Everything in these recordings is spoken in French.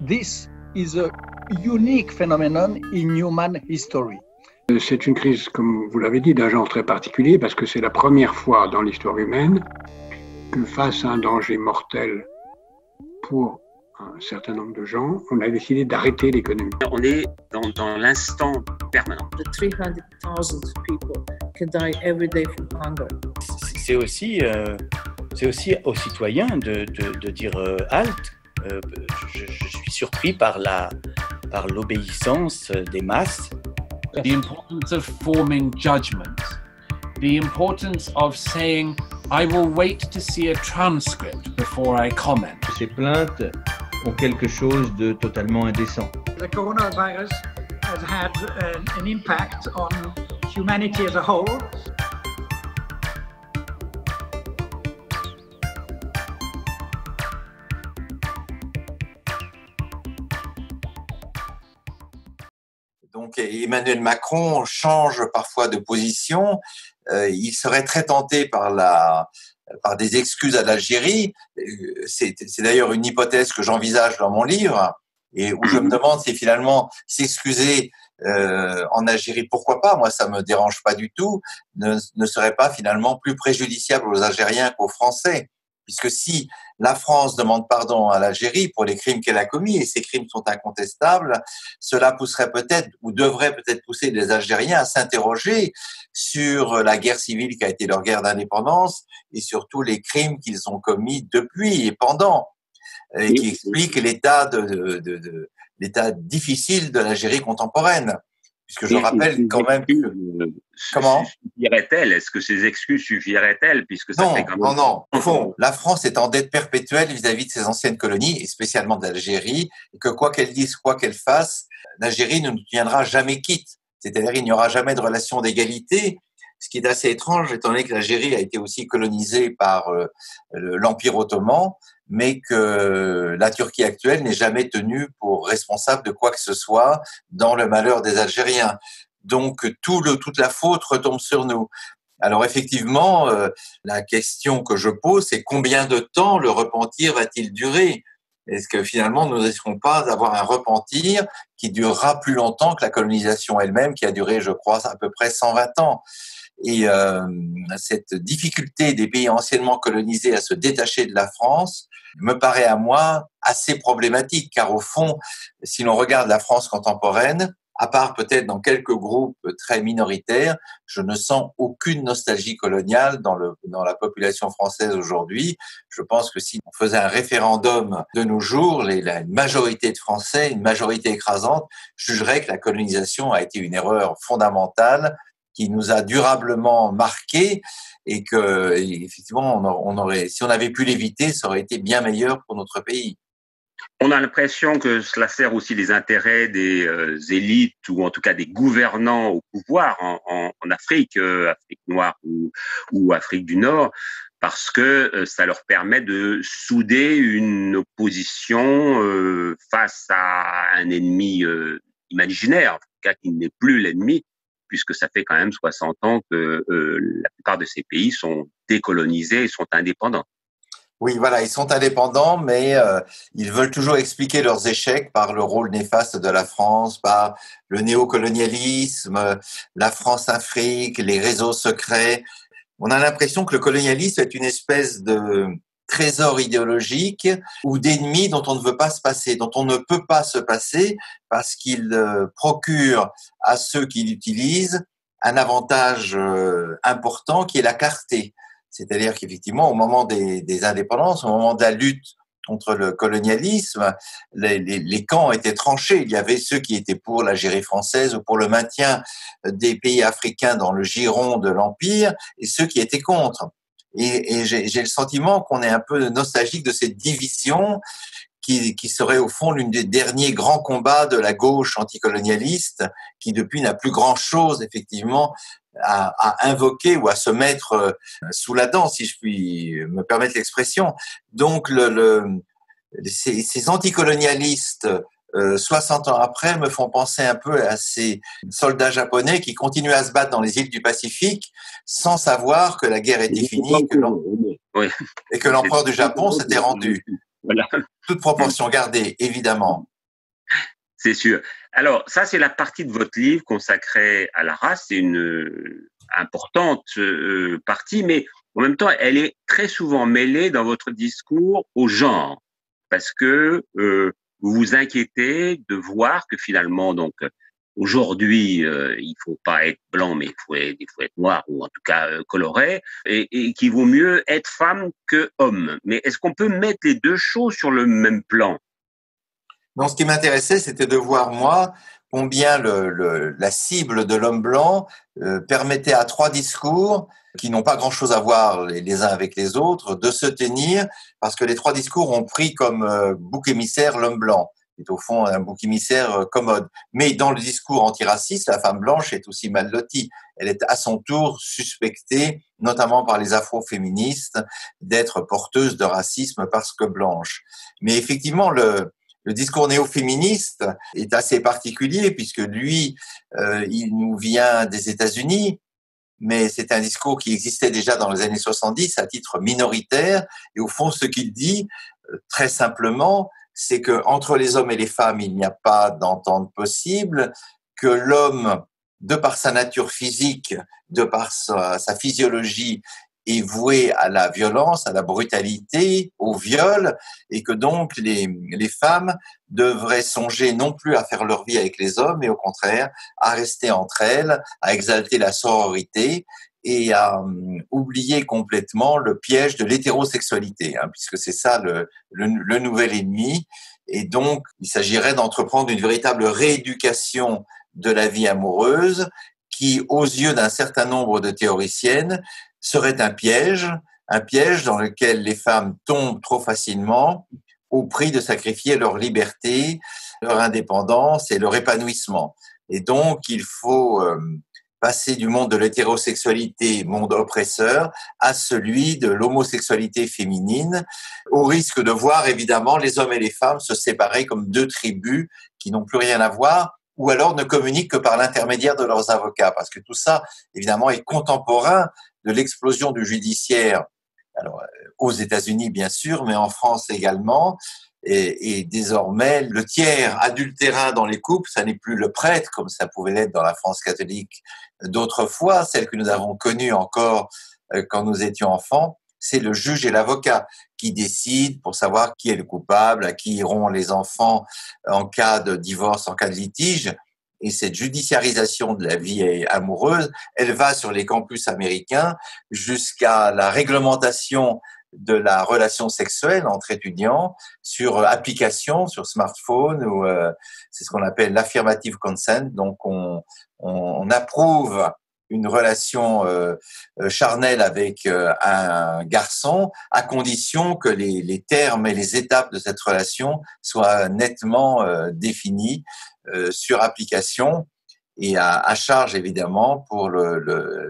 This is a unique phenomenon in human history. C'est une crise, comme vous l'avez dit, d'un genre très particulier parce que c'est la première fois dans l'histoire humaine que face à un danger mortel pour un certain nombre de gens, on a décidé d'arrêter l'économie. On est dans l'instant permanent. 300,000 people can die every day from hunger. C'est aussi aux citoyens de dire halte. Je suis surpris par l'obéissance des masses. The importance of forming judgments, the importance of saying, I will wait to see a transcript before I comment. Ces plaintes ont quelque chose de totalement indécent. The coronavirus has had an impact on humanity as a whole. Donc Emmanuel Macron change parfois de position. Il serait très tenté par des excuses à l'Algérie. C'est d'ailleurs une hypothèse que j'envisage dans mon livre et où je me demande si finalement s'excuser en Algérie, pourquoi pas, moi ça me dérange pas du tout, ne serait pas finalement plus préjudiciable aux Algériens qu'aux Français. Puisque si la France demande pardon à l'Algérie pour les crimes qu'elle a commis, et ces crimes sont incontestables, cela pousserait peut-être, ou devrait peut-être pousser les Algériens à s'interroger sur la guerre civile qui a été leur guerre d'indépendance, et sur tous les crimes qu'ils ont commis depuis et pendant, et qui expliquent l'état l'état difficile de l'Algérie contemporaine. Puisque je rappelle quand même que... Comment suffiraient-elles? Est-ce que ces excuses suffiraient-elles puisque ça fait quand même... Non. Au fond, la France est en dette perpétuelle vis-à-vis de ses anciennes colonies, et spécialement d'Algérie, et que quoi qu'elle dise, quoi qu'elle fasse, l'Algérie ne nous tiendra jamais quitte. C'est-à-dire qu'il n'y aura jamais de relation d'égalité, ce qui est assez étrange, étant donné que l'Algérie a été aussi colonisée par l'Empire ottoman, mais que la Turquie actuelle n'est jamais tenue pour responsable de quoi que ce soit dans le malheur des Algériens. Donc toute la faute retombe sur nous. Alors effectivement, la question que je pose, c'est combien de temps le repentir va-t-il durer ? Est-ce que finalement nous ne risquons pas d'avoir un repentir qui durera plus longtemps que la colonisation elle-même, qui a duré, je crois, à peu près 120 ans ? Et cette difficulté des pays anciennement colonisés à se détacher de la France me paraît à moi assez problématique, car au fond, si l'on regarde la France contemporaine, à part peut-être dans quelques groupes très minoritaires, je ne sens aucune nostalgie coloniale dans la population française aujourd'hui. Je pense que si on faisait un référendum de nos jours, la majorité de Français, une majorité écrasante, jugerait que la colonisation a été une erreur fondamentale qui nous a durablement marqués et que, effectivement, on aurait, si on avait pu l'éviter, ça aurait été bien meilleur pour notre pays. On a l'impression que cela sert aussi les intérêts des élites ou en tout cas des gouvernants au pouvoir en Afrique, Afrique noire ou Afrique du Nord, parce que ça leur permet de souder une opposition face à un ennemi imaginaire, en tout cas qui n'est plus l'ennemi, puisque ça fait quand même 60 ans que la plupart de ces pays sont décolonisés et sont indépendants. Oui, voilà, ils sont indépendants, mais ils veulent toujours expliquer leurs échecs par le rôle néfaste de la France, par le néocolonialisme, la France-Afrique, les réseaux secrets. On a l'impression que le colonialisme est une espèce de trésor idéologique ou d'ennemi dont on ne veut pas se passer, dont on ne peut pas se passer parce qu'il procure à ceux qui l'utilisent un avantage important qui est la clarté. C'est-à-dire qu'effectivement, au moment des indépendances, au moment de la lutte contre le colonialisme, les camps étaient tranchés. Il y avait ceux qui étaient pour l'Algérie française ou pour le maintien des pays africains dans le giron de l'Empire et ceux qui étaient contre. Et j'ai le sentiment qu'on est un peu nostalgique de cette division qui serait au fond l'une des derniers grands combats de la gauche anticolonialiste qui depuis n'a plus grand-chose effectivement à invoquer ou à se mettre sous la dent, si je puis me permettre l'expression. Donc ces anticolonialistes 60 ans après, me font penser un peu à ces soldats japonais qui continuent à se battre dans les îles du Pacifique sans savoir que la guerre était finie et que l'empereur du Japon s'était rendu. Voilà. Toute proportion gardée, évidemment. C'est sûr. Alors, ça, c'est la partie de votre livre consacrée à la race. C'est une importante partie, mais en même temps, elle est très souvent mêlée dans votre discours au genre, parce que vous vous inquiétez de voir que finalement, donc, aujourd'hui, il faut pas être blanc, mais il faut être noir ou en tout cas coloré, et qu'il vaut mieux être femme que homme. Mais est-ce qu'on peut mettre les deux choses sur le même plan? Non, ce qui m'intéressait, c'était de voir, moi, combien la cible de l'homme blanc permettait à 3 discours qui n'ont pas grand-chose à voir les uns avec les autres de se tenir, parce que les 3 discours ont pris comme bouc émissaire l'homme blanc. C'est au fond un bouc émissaire commode. Mais dans le discours antiraciste, la femme blanche est aussi mal lotie. Elle est à son tour suspectée, notamment par les afroféministes, d'être porteuse de racisme parce que blanche. Mais effectivement, le discours néo-féministe est assez particulier puisque lui, il nous vient des États-Unis, mais c'est un discours qui existait déjà dans les années 70 à titre minoritaire. Et au fond, ce qu'il dit, très simplement, c'est que entre les hommes et les femmes, il n'y a pas d'entente possible, que l'homme, de par sa nature physique, de par sa physiologie, est voué à la violence, à la brutalité, au viol, et que donc les femmes devraient songer non plus à faire leur vie avec les hommes, mais au contraire à rester entre elles, à exalter la sororité et à oublier complètement le piège de l'hétérosexualité, puisque c'est ça le nouvel ennemi. Et donc, il s'agirait d'entreprendre une véritable rééducation de la vie amoureuse qui, aux yeux d'un certain nombre de théoriciennes, serait un piège dans lequel les femmes tombent trop facilement au prix de sacrifier leur liberté, leur indépendance et leur épanouissement. Et donc, il faut passer du monde de l'hétérosexualité, monde oppresseur, à celui de l'homosexualité féminine, au risque de voir évidemment les hommes et les femmes se séparer comme 2 tribus qui n'ont plus rien à voir, ou alors ne communiquent que par l'intermédiaire de leurs avocats, parce que tout ça, évidemment, est contemporain de l'explosion du judiciaire, alors aux États-Unis bien sûr, mais en France également. Et désormais, le tiers adultérin dans les couples, ça n'est plus le prêtre, comme ça pouvait l'être dans la France catholique d'autrefois, celle que nous avons connue encore quand nous étions enfants, c'est le juge et l'avocat qui décident pour savoir qui est le coupable, à qui iront les enfants en cas de divorce, en cas de litige. Et cette judiciarisation de la vie amoureuse, elle va sur les campus américains jusqu'à la réglementation de la relation sexuelle entre étudiants sur application, sur smartphone, ou c'est ce qu'on appelle l'affirmative consent. Donc on approuve une relation charnelle avec un garçon à condition que les termes et les étapes de cette relation soient nettement définis sur application, et à charge évidemment pour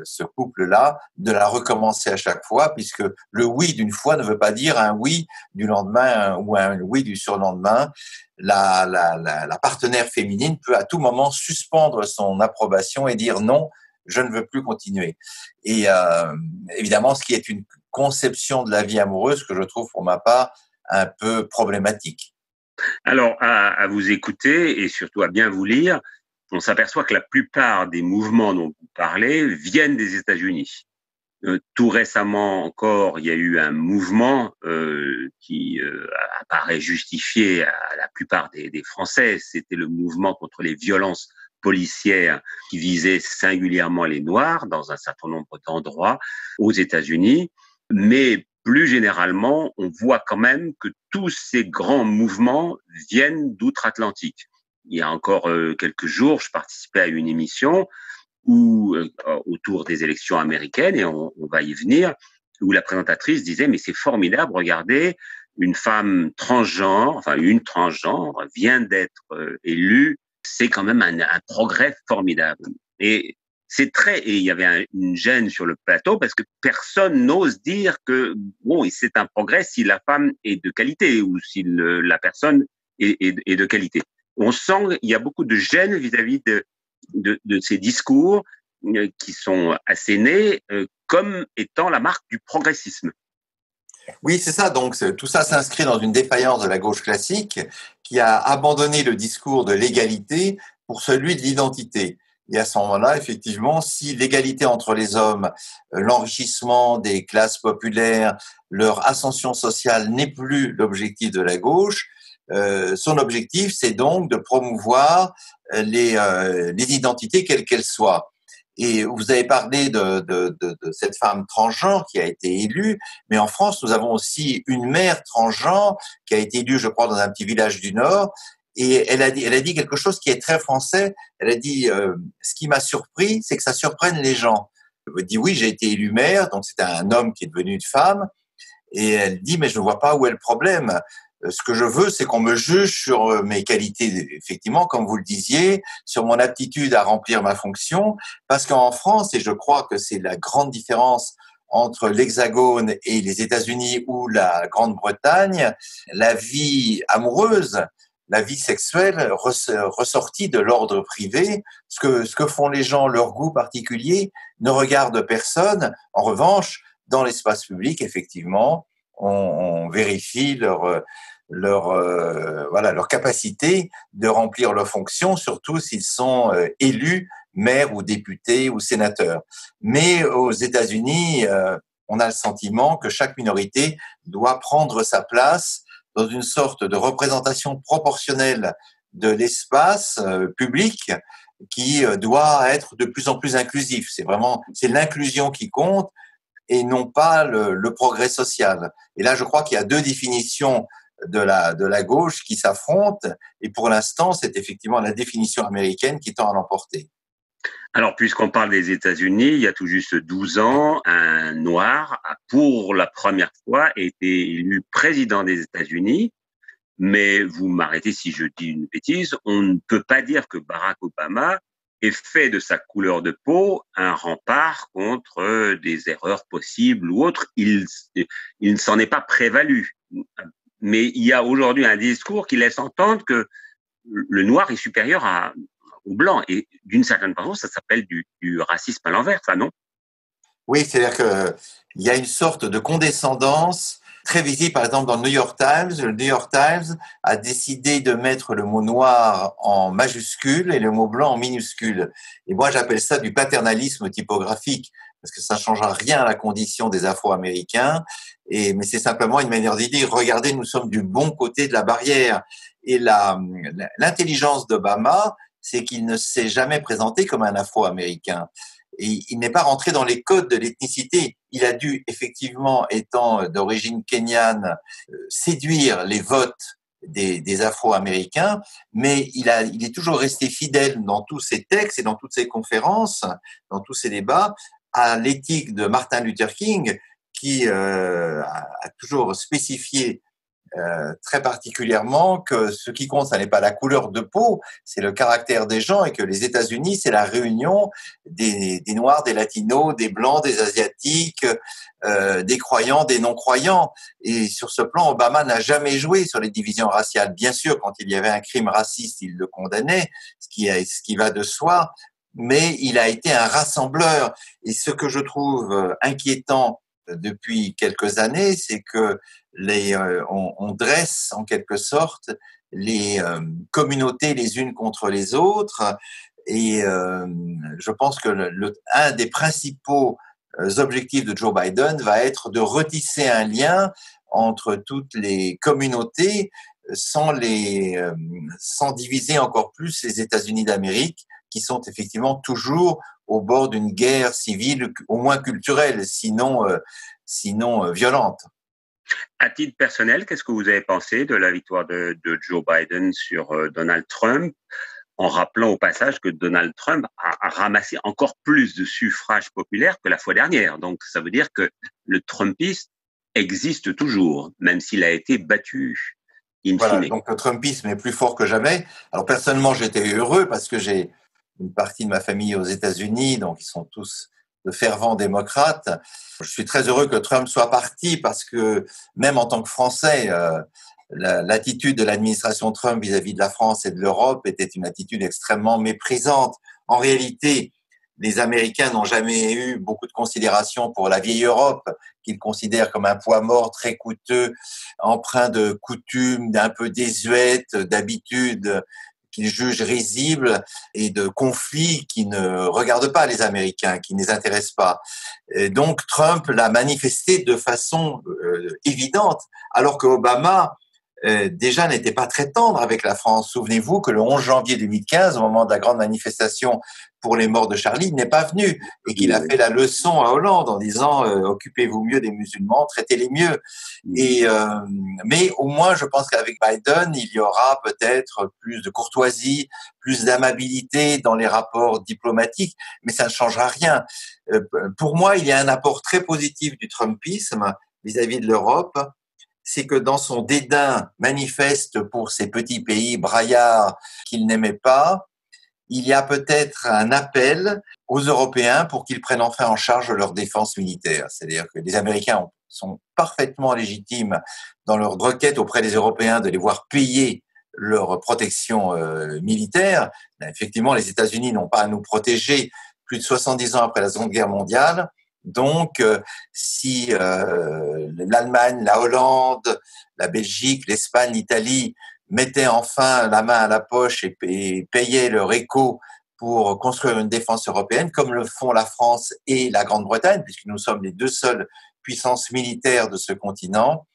ce couple-là de la recommencer à chaque fois, puisque le oui d'une fois ne veut pas dire un oui du lendemain ou un oui du surlendemain. La partenaire féminine peut à tout moment suspendre son approbation et dire non, je ne veux plus continuer. Et évidemment, ce qui est une conception de la vie amoureuse que je trouve pour ma part un peu problématique. Alors, à vous écouter et surtout à bien vous lire, on s'aperçoit que la plupart des mouvements dont vous parlez viennent des États-Unis. Tout récemment encore, il y a eu un mouvement qui apparaît justifié à la plupart des Français. C'était le mouvement contre les violences policières qui visait singulièrement les Noirs dans un certain nombre d'endroits aux États-Unis. Mais plus généralement, on voit quand même que tous ces grands mouvements viennent d'outre-Atlantique. Il y a encore quelques jours, je participais à une émission autour des élections américaines, et on va y venir, où la présentatrice disait « mais c'est formidable, regardez, une femme transgenre, enfin une transgenre vient d'être élue, c'est quand même un progrès formidable ». Et il y avait une gêne sur le plateau parce que personne n'ose dire que bon, c'est un progrès si la femme est de qualité ou si la personne est de qualité. on sent qu'il y a beaucoup de gêne vis-à-vis de ces discours qui sont assénés comme étant la marque du progressisme. Oui, c'est ça. Donc, tout ça s'inscrit dans une défaillance de la gauche classique qui a abandonné le discours de l'égalité pour celui de l'identité. Et à ce moment-là, effectivement, si l'égalité entre les hommes, l'enrichissement des classes populaires, leur ascension sociale n'est plus l'objectif de la gauche, son objectif, c'est donc de promouvoir les identités quelles qu'elles soient. Et vous avez parlé de cette femme transgenre qui a été élue, mais en France, nous avons aussi une mère transgenre qui a été élue, je crois, dans un petit village du Nord. Et elle a dit quelque chose qui est très français. Elle a dit ce qui m'a surpris, c'est que ça surprenne les gens. Elle dit oui, j'ai été élue maire, donc c'est un homme qui est devenu une femme. Et elle dit mais je ne vois pas où est le problème. Ce que je veux, c'est qu'on me juge sur mes qualités, effectivement, comme vous le disiez, sur mon aptitude à remplir ma fonction, parce qu'en France, et je crois que c'est la grande différence entre l'Hexagone et les États-Unis ou la Grande-Bretagne, la vie amoureuse, la vie sexuelle ressortie de l'ordre privé, ce que font les gens, leur goût particulier, ne regarde personne. En revanche, dans l'espace public, effectivement, on vérifie leur capacité de remplir leurs fonctions, surtout s'ils sont élus maires ou députés ou sénateurs. Mais aux États-Unis, on a le sentiment que chaque minorité doit prendre sa place dans une sorte de représentation proportionnelle de l'espace public qui doit être de plus en plus inclusif. C'est l'inclusion qui compte et non pas le progrès social. Et là, je crois qu'il y a deux définitions de la gauche qui s'affrontent, et pour l'instant, c'est effectivement la définition américaine qui tend à l'emporter. Alors, puisqu'on parle des États-Unis, il y a tout juste 12 ans, un noir a pour la première fois été élu président des États-Unis, mais vous m'arrêtez si je dis une bêtise, on ne peut pas dire que Barack Obama ait fait de sa couleur de peau un rempart contre des erreurs possibles ou autres. Il ne s'en est pas prévalu. Mais il y a aujourd'hui un discours qui laisse entendre que le noir est supérieur au blanc. Et d'une certaine façon, ça s'appelle du racisme à l'envers, ça, non? Oui, c'est-à-dire qu'il y a une sorte de condescendance très visible, par exemple, dans le New York Times. Le New York Times a décidé de mettre le mot noir en majuscule et le mot blanc en minuscule. Et moi, j'appelle ça du paternalisme typographique, parce que ça ne changera rien à la condition des Afro-Américains. Mais c'est simplement une manière de dire, regardez, nous sommes du bon côté de la barrière. Et l'intelligence d'Obama, c'est qu'il ne s'est jamais présenté comme un Afro-Américain. Et il n'est pas rentré dans les codes de l'ethnicité. Il a dû, effectivement, étant d'origine kenyane, séduire les votes des Afro-Américains, mais il est toujours resté fidèle dans tous ses textes et dans toutes ses conférences, dans tous ses débats, à l'éthique de Martin Luther King, qui a toujours spécifié très particulièrement que ce qui compte, ça n'est pas la couleur de peau, c'est le caractère des gens, et que les États-Unis, c'est la réunion des Noirs, des Latinos, des Blancs, des Asiatiques, des croyants, des non-croyants. Et sur ce plan, Obama n'a jamais joué sur les divisions raciales. Bien sûr, quand il y avait un crime raciste, il le condamnait, ce qui va de soi, mais il a été un rassembleur. Et ce que je trouve inquiétant depuis quelques années, c'est que on dresse en quelque sorte les communautés les unes contre les autres, et je pense que un des principaux objectifs de Joe Biden va être de retisser un lien entre toutes les communautés sans diviser encore plus les États-Unis d'Amérique, qui sont effectivement toujours au bord d'une guerre civile, au moins culturelle, sinon violente. À titre personnel, qu'est-ce que vous avez pensé de la victoire de Joe Biden sur Donald Trump, en rappelant au passage que Donald Trump a ramassé encore plus de suffrages populaires que la fois dernière. Donc, ça veut dire que le Trumpisme existe toujours, même s'il a été battu in fine. Voilà, donc le Trumpisme est plus fort que jamais. Alors, personnellement, j'étais heureux parce que j'ai une partie de ma famille aux États-Unis, donc ils sont tous de fervents démocrates. Je suis très heureux que Trump soit parti parce que même en tant que Français, l'attitude de l'administration Trump vis-à-vis de la France et de l'Europe était une attitude extrêmement méprisante. En réalité, les Américains n'ont jamais eu beaucoup de considération pour la vieille Europe, qu'ils considèrent comme un poids mort très coûteux, empreint de coutumes, un peu désuètes, d'habitudes qu'ils jugent risibles et de conflits qui ne regardent pas les Américains, qui ne les intéressent pas. Et donc Trump l'a manifesté de façon évidente, alors que Obama déjà n'était pas très tendre avec la France. Souvenez-vous que le 11 janvier 2015, au moment de la grande manifestation pour les morts de Charlie, il n'est pas venu et qu'il a fait la leçon à Hollande en disant occupez-vous mieux des musulmans, traitez-les mieux. Mais au moins, je pense qu'avec Biden, il y aura peut-être plus de courtoisie, plus d'amabilité dans les rapports diplomatiques, mais ça ne changera rien. Pour moi, il y a un apport très positif du Trumpisme vis-à-vis de l'Europe. C'est que dans son dédain manifeste pour ces petits pays braillards qu'il n'aimait pas, il y a peut-être un appel aux Européens pour qu'ils prennent enfin en charge leur défense militaire. C'est-à-dire que les Américains sont parfaitement légitimes dans leur requête auprès des Européens de les voir payer leur protection militaire. Effectivement, les États-Unis n'ont pas à nous protéger plus de 70 ans après la Seconde Guerre mondiale. Donc, si l'Allemagne, la Hollande, la Belgique, l'Espagne, l'Italie mettaient enfin la main à la poche et payaient leur écho pour construire une défense européenne, comme le font la France et la Grande-Bretagne, puisque nous sommes les deux seules puissances militaires de ce continent,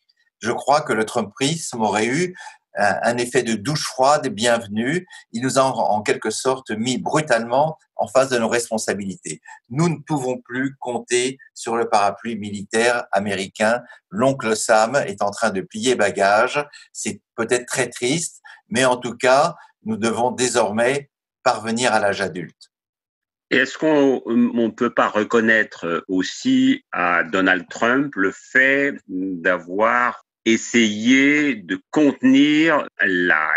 je crois que le Trumpisme aurait eu un effet de douche froide bienvenue. Il nous a en quelque sorte mis brutalement en face de nos responsabilités. Nous ne pouvons plus compter sur le parapluie militaire américain. L'oncle Sam est en train de plier bagages. C'est peut-être très triste, mais en tout cas, nous devons désormais parvenir à l'âge adulte. Et est-ce qu'on ne peut pas reconnaître aussi à Donald Trump le fait d'avoir essayer de contenir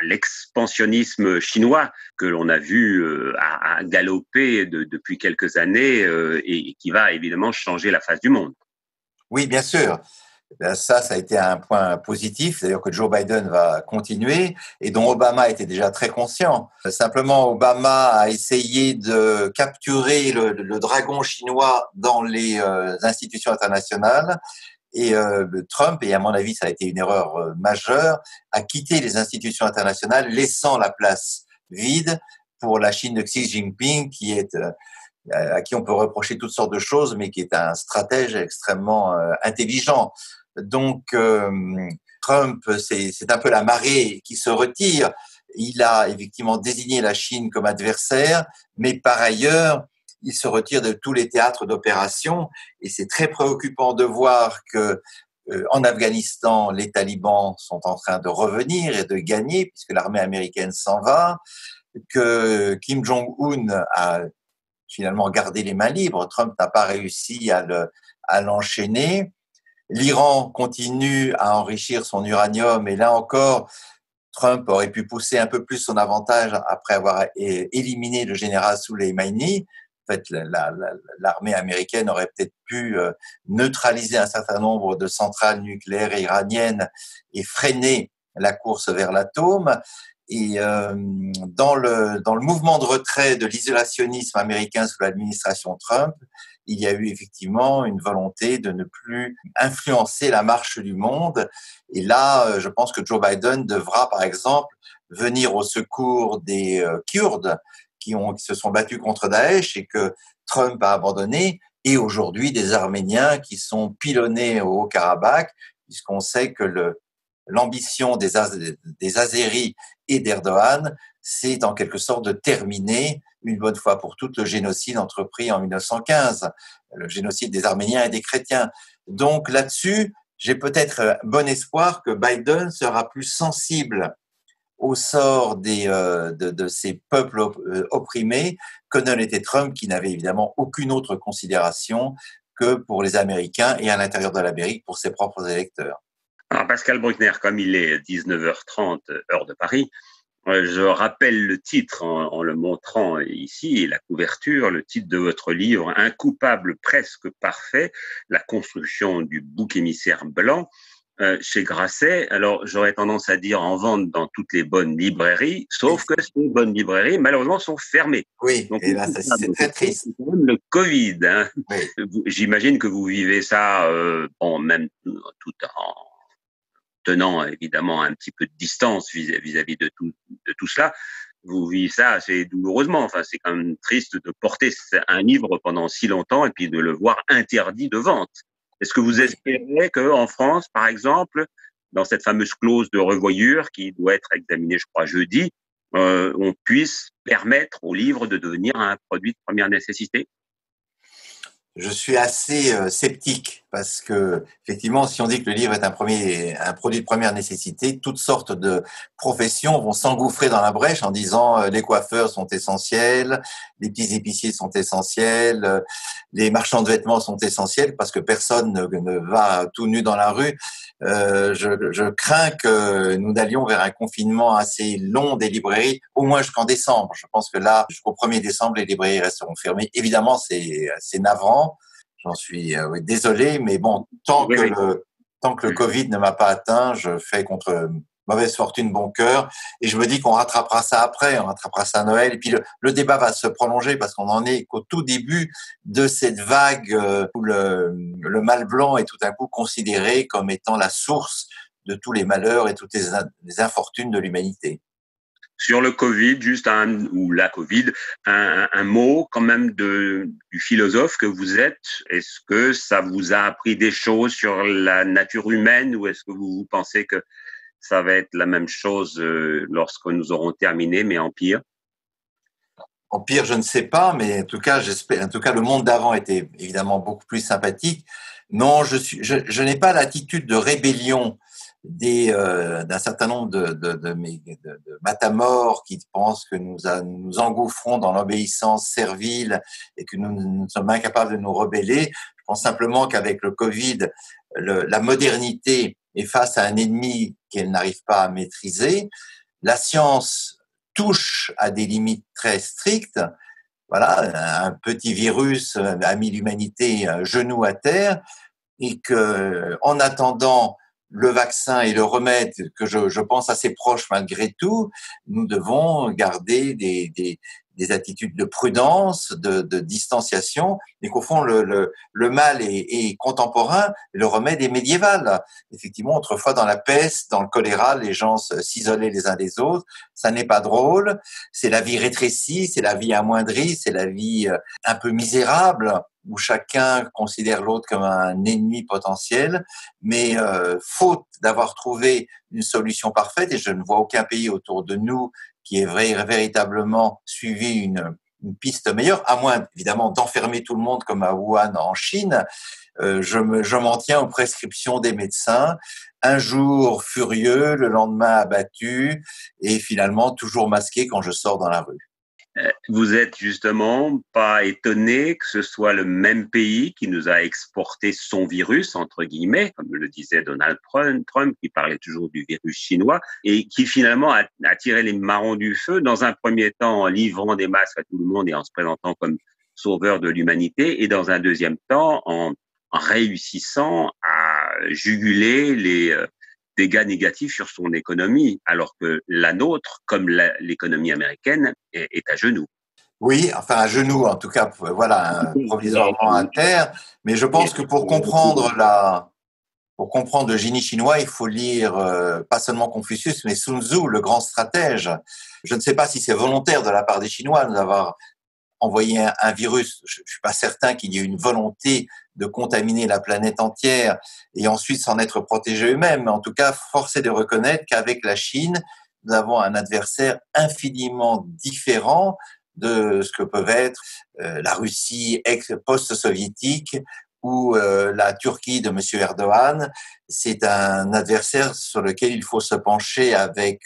l'expansionnisme chinois que l'on a vu à galoper depuis quelques années et qui va évidemment changer la face du monde. Oui, bien sûr. Ça a été un point positif, c'est-à-dire que Joe Biden va continuer et dont Obama était déjà très conscient. Simplement, Obama a essayé de capturer le dragon chinois dans les institutions internationales. Et Trump, et à mon avis ça a été une erreur majeure, a quitté les institutions internationales, laissant la place vide pour la Chine de Xi Jinping, à qui on peut reprocher toutes sortes de choses, mais qui est un stratège extrêmement intelligent. Donc Trump, c'est un peu la marée qui se retire. Il a effectivement désigné la Chine comme adversaire, mais par ailleurs, il se retire de tous les théâtres d'opération et c'est très préoccupant de voir que en Afghanistan, les talibans sont en train de revenir et de gagner puisque l'armée américaine s'en va, que Kim Jong-un a finalement gardé les mains libres, Trump n'a pas réussi à l'enchaîner. L'Iran continue à enrichir son uranium et là encore, Trump aurait pu pousser un peu plus son avantage après avoir éliminé le général Soleimani. En fait, l'armée américaine aurait peut-être pu neutraliser un certain nombre de centrales nucléaires iraniennes et freiner la course vers l'atome. Et dans le mouvement de retrait de l'isolationnisme américain sous l'administration Trump, il y a eu effectivement une volonté de ne plus influencer la marche du monde. Et là, je pense que Joe Biden devra, par exemple, venir au secours des Kurdes qui se sont battus contre Daesh et que Trump a abandonné, et aujourd'hui des Arméniens qui sont pilonnés au Haut-Karabakh, puisqu'on sait que l'ambition des Azéris et d'Erdogan, c'est en quelque sorte de terminer une bonne fois pour toutes le génocide entrepris en 1915, le génocide des Arméniens et des chrétiens. Donc là-dessus, j'ai peut-être bon espoir que Biden sera plus sensible au sort de ces peuples opprimés que ne l'était Trump, qui n'avait évidemment aucune autre considération que pour les Américains et à l'intérieur de l'Amérique pour ses propres électeurs. Alors Pascal Bruckner, comme il est 19h30 heure de Paris, je rappelle le titre en le montrant ici, la couverture, le titre de votre livre « Un coupable presque parfait, la construction du bouc émissaire blanc ». chez Grasset. Alors, j'aurais tendance à dire en vente dans toutes les bonnes librairies, sauf que ces bonnes librairies, malheureusement, sont fermées. Oui, donc, et là, c'est très triste. C'est quand même le Covid. Hein. Oui. J'imagine que vous vivez ça, même tout en tenant évidemment un petit peu de distance vis-à-vis de tout cela. Vous vivez ça assez douloureusement. Enfin, c'est quand même triste de porter un livre pendant si longtemps et puis de le voir interdit de vente. Est-ce que vous espérez qu'en France, par exemple, dans cette fameuse clause de revoyure qui doit être examinée, je crois, jeudi, on puisse permettre au livre de devenir un produit de première nécessité? Je suis assez sceptique parce que, effectivement, si on dit que le livre est un produit de première nécessité, toutes sortes de professions vont s'engouffrer dans la brèche en disant les coiffeurs sont essentiels, les petits épiciers sont essentiels, les marchands de vêtements sont essentiels parce que personne ne va tout nu dans la rue. Je crains que nous allions vers un confinement assez long des librairies, au moins jusqu'en décembre. Je pense que là, jusqu'au 1er décembre, les librairies resteront fermées. Évidemment, c'est navrant. J'en suis désolé, mais bon, tant que le Covid ne m'a pas atteint, je fais contre mauvaise fortune bon cœur, et je me dis qu'on rattrapera ça après, on rattrapera ça à Noël, et puis le débat va se prolonger parce qu'on en est qu'au tout début de cette vague où le mal blanc est tout à coup considéré comme étant la source de tous les malheurs et toutes les infortunes de l'humanité. Sur le Covid, juste ou la Covid, un mot quand même du philosophe que vous êtes. Est-ce que ça vous a appris des choses sur la nature humaine ou est-ce que vous pensez que ça va être la même chose lorsque nous aurons terminé, mais en pire? En pire, je ne sais pas, mais en tout cas, j'espère. En tout cas, le monde d'avant était évidemment beaucoup plus sympathique. Non, je n'ai pas l'attitude de rébellion d'un certain nombre de matamores qui pensent que nous engouffrons dans l'obéissance servile et que nous sommes incapables de nous rebeller. Je pense simplement qu'avec le Covid, la modernité est face à un ennemi qu'elle n'arrive pas à maîtriser. La science touche à des limites très strictes. Voilà, un petit virus a mis l'humanité genou à terre et que, en attendant le vaccin et le remède, que je pense assez proche malgré tout, nous devons garder des attitudes de prudence, de distanciation, et qu'au fond, le mal est contemporain, et le remède est médiéval. Effectivement, autrefois, dans la peste, dans le choléra, les gens s'isolaient les uns des autres. Ça n'est pas drôle. C'est la vie rétrécie, c'est la vie amoindrie, c'est la vie un peu misérable, où chacun considère l'autre comme un ennemi potentiel, mais faute d'avoir trouvé une solution parfaite, et je ne vois aucun pays autour de nous qui ait véritablement suivi une piste meilleure, à moins évidemment d'enfermer tout le monde comme à Wuhan en Chine, je m'en tiens aux prescriptions des médecins, un jour furieux, le lendemain abattu, et finalement toujours masqué quand je sors dans la rue. Vous êtes justement pas étonné que ce soit le même pays qui nous a exporté son virus, entre guillemets, comme le disait Donald Trump, qui parlait toujours du virus chinois, et qui finalement a tiré les marrons du feu, dans un premier temps en livrant des masques à tout le monde et en se présentant comme sauveur de l'humanité, et dans un deuxième temps en réussissant à juguler les dégâts négatifs sur son économie, alors que la nôtre, comme l'économie américaine, est à genoux. Oui, enfin à genoux, en tout cas, voilà, provisoirement à terre. Mais je pense que pour comprendre le génie chinois, il faut lire pas seulement Confucius, mais Sun Tzu, le grand stratège. Je ne sais pas si c'est volontaire de la part des Chinois d'avoir envoyé un virus. Je suis pas certain qu'il y ait une volonté de contaminer la planète entière et ensuite s'en être protégés eux-mêmes. Mais en tout cas, force est de reconnaître qu'avec la Chine, nous avons un adversaire infiniment différent de ce que peuvent être la Russie post-soviétique ou la Turquie de M. Erdogan. C'est un adversaire sur lequel il faut se pencher avec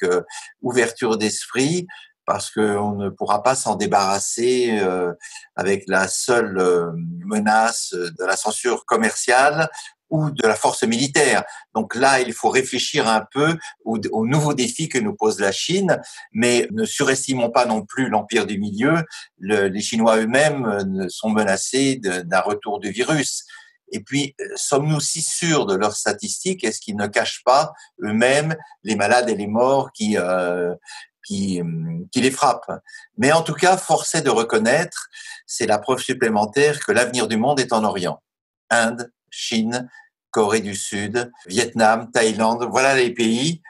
ouverture d'esprit, parce qu'on ne pourra pas s'en débarrasser avec la seule menace de la censure commerciale ou de la force militaire. Donc là, il faut réfléchir un peu aux nouveaux défis que nous pose la Chine, mais ne surestimons pas non plus l'empire du milieu. Les Chinois eux-mêmes sont menacés d'un retour du virus. Et puis, sommes-nous si sûrs de leurs statistiques? Est-ce qu'ils ne cachent pas eux-mêmes les malades et les morts qui les frappent? Mais en tout cas, force est de reconnaître, c'est la preuve supplémentaire que l'avenir du monde est en Orient. Inde, Chine, Corée du Sud, Vietnam, Thaïlande, voilà les pays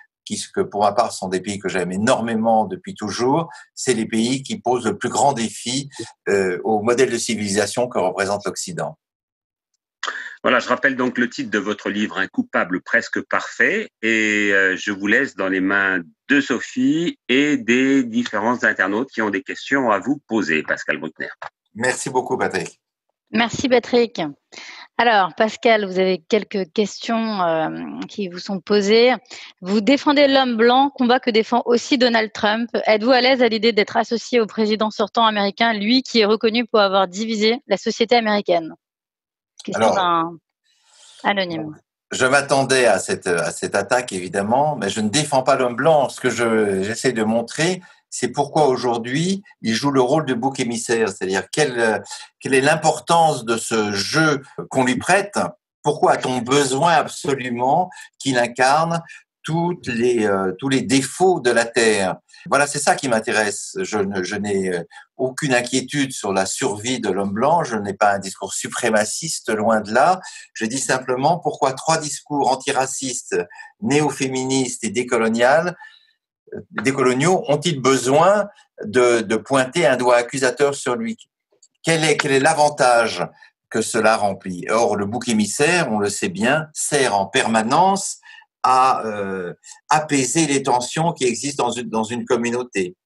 que pour ma part sont des pays que j'aime énormément depuis toujours. C'est les pays qui posent le plus grand défi au modèle de civilisation que représente l'Occident. Voilà, je rappelle donc le titre de votre livre, Un coupable presque parfait, et je vous laisse dans les mains de Sophie et des différents internautes qui ont des questions à vous poser, Pascal Bruckner. Merci beaucoup, Patrick. Merci, Patrick. Alors, Pascal, vous avez quelques questions qui vous sont posées. Vous défendez l'homme blanc, combat que défend aussi Donald Trump. Êtes-vous à l'aise à l'idée d'être associé au président sortant américain, lui qui est reconnu pour avoir divisé la société américaine? Question d'un anonyme. Je m'attendais à cette attaque, évidemment, mais je ne défends pas l'homme blanc. Ce que j'essaie de montrer, c'est pourquoi aujourd'hui, il joue le rôle de bouc émissaire. C'est-à-dire, quelle est l'importance de ce jeu qu'on lui prête? Pourquoi a-t-on besoin absolument qu'il incarne tous les défauts de la Terre? Voilà, c'est ça qui m'intéresse. Je n'ai aucune inquiétude sur la survie de l'homme blanc. Je n'ai pas un discours suprémaciste, loin de là. Je dis simplement pourquoi 3 discours antiracistes, néo-féministes et décoloniaux ont-ils besoin de pointer un doigt accusateur sur lui? Quel est l'avantage que cela remplit? Or, le bouc émissaire, on le sait bien, sert en permanence à apaiser les tensions qui existent dans une communauté.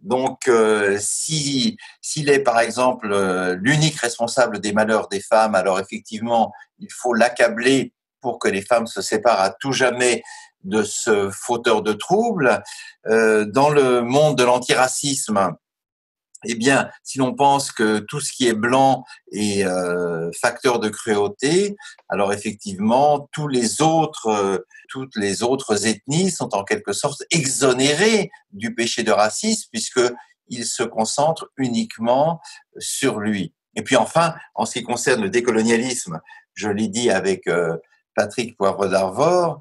Donc, s'il est, par exemple, l'unique responsable des malheurs des femmes, alors effectivement, il faut l'accabler pour que les femmes se séparent à tout jamais de ce fauteur de troubles. Dans le monde de l'antiracisme, eh bien, si l'on pense que tout ce qui est blanc est facteur de cruauté, alors effectivement, toutes les autres ethnies sont en quelque sorte exonérées du péché de racisme puisqu'il se concentre uniquement sur lui. Et puis enfin, en ce qui concerne le décolonialisme, je l'ai dit avec Patrick Poivre d'Arvor,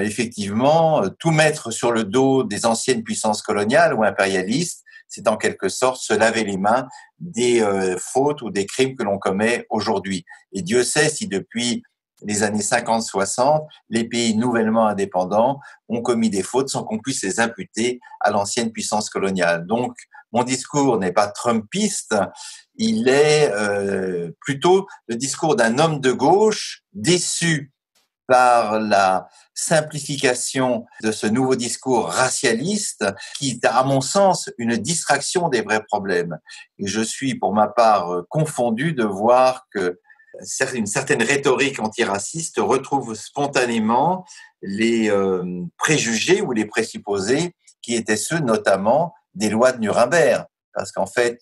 effectivement, tout mettre sur le dos des anciennes puissances coloniales ou impérialistes, c'est en quelque sorte se laver les mains des fautes ou des crimes que l'on commet aujourd'hui. Et Dieu sait si depuis les années 50-60, les pays nouvellement indépendants ont commis des fautes sans qu'on puisse les imputer à l'ancienne puissance coloniale. Donc, mon discours n'est pas trumpiste, il est plutôt le discours d'un homme de gauche déçu par la simplification de ce nouveau discours racialiste qui est, à mon sens, une distraction des vrais problèmes. Et je suis, pour ma part, confondu de voir que une certaine rhétorique antiraciste retrouve spontanément les préjugés ou les présupposés qui étaient ceux, notamment, des lois de Nuremberg. Parce qu'en fait,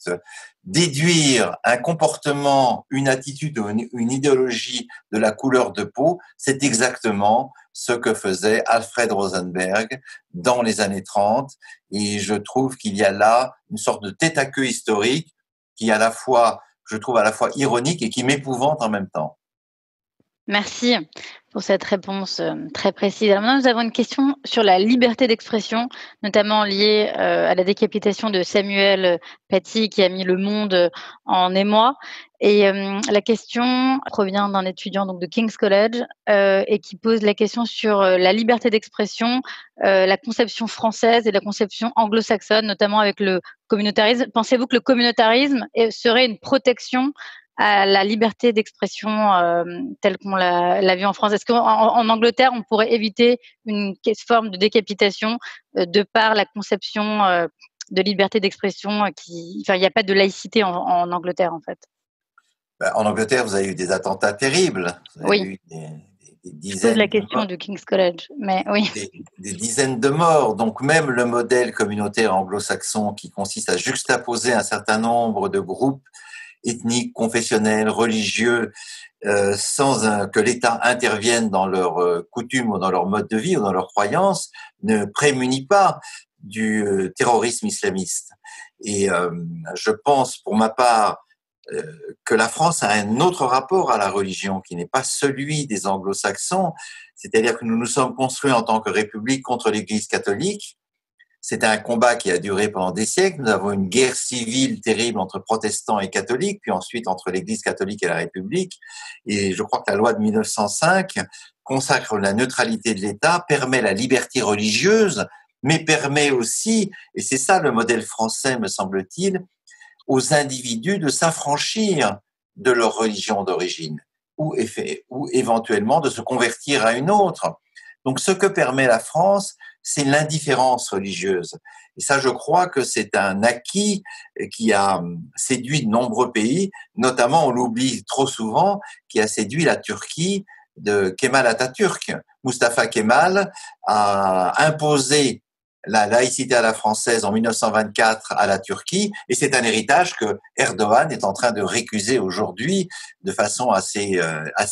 déduire un comportement, une attitude ou une idéologie de la couleur de peau, c'est exactement ce que faisait Alfred Rosenberg dans les années 30. Et je trouve qu'il y a là une sorte de tête-à-queue historique qui est je trouve à la fois ironique et qui m'épouvante en même temps. Merci pour cette réponse très précise. Alors maintenant, nous avons une question sur la liberté d'expression, notamment liée à la décapitation de Samuel Paty, qui a mis le monde en émoi. Et la question provient d'un étudiant donc, de King's College et qui pose la question sur la liberté d'expression, la conception française et la conception anglo-saxonne, notamment avec le communautarisme. Pensez-vous que le communautarisme serait une protection à la liberté d'expression telle qu'on l'a vu en France? Est-ce qu'en Angleterre, on pourrait éviter une forme de décapitation de par la conception de liberté d'expression il n'y a pas de laïcité en Angleterre, en fait? En Angleterre, vous avez eu des attentats terribles. Vous avez eu des dizaines. Je pose la question du King's College, mais oui. Des dizaines de morts. Donc même le modèle communautaire anglo-saxon qui consiste à juxtaposer un certain nombre de groupes ethniques, confessionnels, religieux, sans que l'État intervienne dans leurs coutumes ou dans leur mode de vie ou dans leurs croyances, ne prémunit pas du terrorisme islamiste. Et je pense, pour ma part, que la France a un autre rapport à la religion qui n'est pas celui des anglo-saxons, c'est-à-dire que nous nous sommes construits en tant que république contre l'Église catholique. C'est un combat qui a duré pendant des siècles. Nous avons une guerre civile terrible entre protestants et catholiques, puis ensuite entre l'Église catholique et la République. Et je crois que la loi de 1905 consacre la neutralité de l'État, permet la liberté religieuse, mais permet aussi, et c'est ça le modèle français, me semble-t-il, aux individus de s'affranchir de leur religion d'origine ou éventuellement de se convertir à une autre. Donc, ce que permet la France, c'est l'indifférence religieuse. Et ça, je crois que c'est un acquis qui a séduit de nombreux pays, notamment, on l'oublie trop souvent, qui a séduit la Turquie de Kemal Atatürk. Mustafa Kemal a imposé la laïcité à la française en 1924 à la Turquie, et c'est un héritage que Erdogan est en train de récuser aujourd'hui de façon assez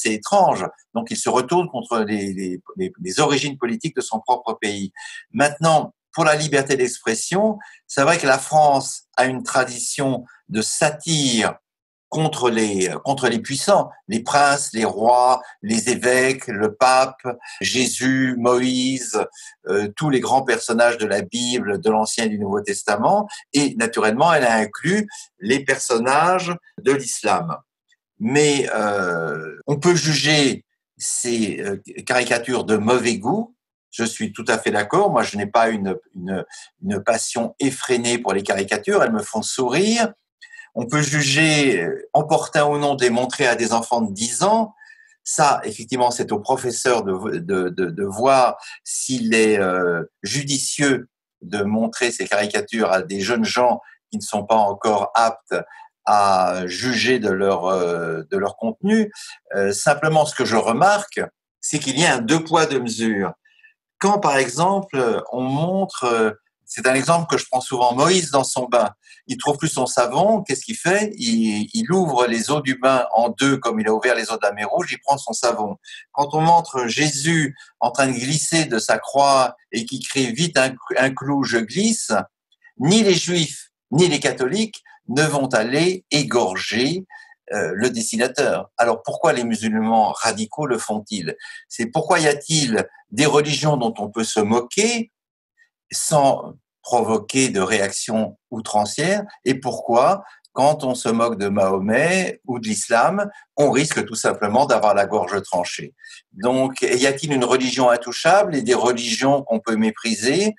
étrange. Donc il se retourne contre les origines politiques de son propre pays. Maintenant, pour la liberté d'expression, c'est vrai que la France a une tradition de satire contre les puissants, les princes, les rois, les évêques, le pape, Jésus, Moïse, tous les grands personnages de la Bible, de l'Ancien et du Nouveau Testament, et naturellement, elle a inclus les personnages de l'islam. Mais on peut juger ces caricatures de mauvais goût. Je suis tout à fait d'accord. Moi, je n'ai pas une passion effrénée pour les caricatures. Elles me font sourire. On peut juger opportun ou non de les montrer à des enfants de 10 ans. Ça, effectivement, c'est au professeur de voir s'il est judicieux de montrer ces caricatures à des jeunes gens qui ne sont pas encore aptes à juger de leur contenu. Simplement, ce que je remarque, c'est qu'il y a un 2 poids 2 mesures. Quand, par exemple, on montre... C'est un exemple que je prends souvent. Moïse dans son bain, il trouve plus son savon. Qu'est-ce qu'il fait ? Il ouvre les eaux du bain en 2, comme il a ouvert les eaux de la mer Rouge. Il prend son savon. Quand on montre Jésus en train de glisser de sa croix et qui crie vite un clou, je glisse, ni les Juifs ni les catholiques ne vont aller égorger le dessinateur. Alors pourquoi les musulmans radicaux le font-ils ? C'est pourquoi y a-t-il des religions dont on peut se moquer sans provoquer de réactions outrancières, et pourquoi, quand on se moque de Mahomet ou de l'islam, on risque tout simplement d'avoir la gorge tranchée. Donc, y a-t-il une religion intouchable et des religions qu'on peut mépriser ?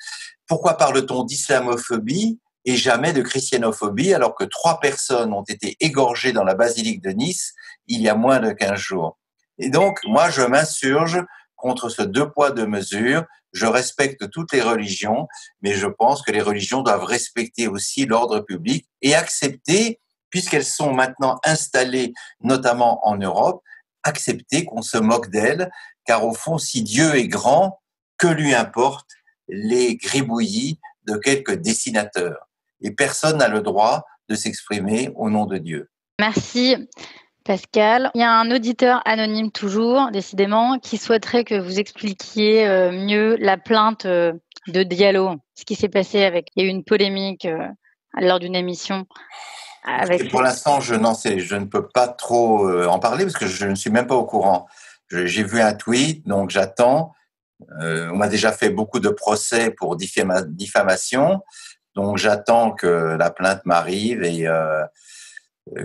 Pourquoi parle-t-on d'islamophobie et jamais de christianophobie, alors que 3 personnes ont été égorgées dans la basilique de Nice il y a moins de 15 jours ? Et donc, moi, je m'insurge contre ce 2 poids 2 mesures. Je respecte toutes les religions, mais je pense que les religions doivent respecter aussi l'ordre public et accepter, puisqu'elles sont maintenant installées, notamment en Europe, accepter qu'on se moque d'elles, car au fond, si Dieu est grand, que lui importe les gribouillis de quelques dessinateurs ? Et personne n'a le droit de s'exprimer au nom de Dieu. Merci. Pascal, il y a un auditeur anonyme toujours, décidément, qui souhaiterait que vous expliquiez mieux la plainte de Diallo. Ce qui s'est passé il y a eu une polémique lors d'une émission. Et pour l'instant, je ne peux pas trop en parler parce que je ne suis même pas au courant. J'ai vu un tweet, donc j'attends. On m'a déjà fait beaucoup de procès pour diffamation, donc j'attends que la plainte m'arrive et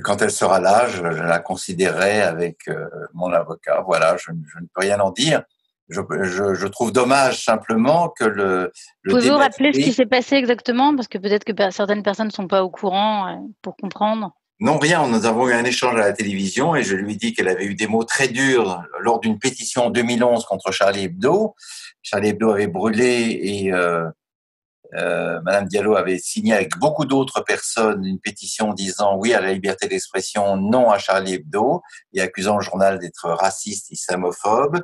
quand elle sera là, je la considérerai avec mon avocat. Voilà, je ne peux rien en dire. Je trouve dommage simplement que le Pouvez-vous rappeler ce qui s'est passé exactement ? Parce que peut-être que certaines personnes ne sont pas au courant pour comprendre. Non, rien. Nous avons eu un échange à la télévision et je lui ai dit qu'elle avait eu des mots très durs lors d'une pétition en 2011 contre Charlie Hebdo. Charlie Hebdo avait brûlé et Madame Diallo avait signé avec beaucoup d'autres personnes une pétition disant oui à la liberté d'expression, non à Charlie Hebdo, et accusant le journal d'être raciste, islamophobe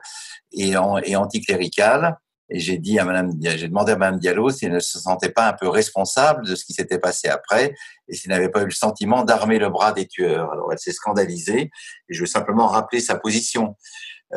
et anticlérical. Et j'ai demandé à Madame Diallo si elle ne se sentait pas un peu responsable de ce qui s'était passé après et s'il n'avait pas eu le sentiment d'armer le bras des tueurs. Alors elle s'est scandalisée et je veux simplement rappeler sa position.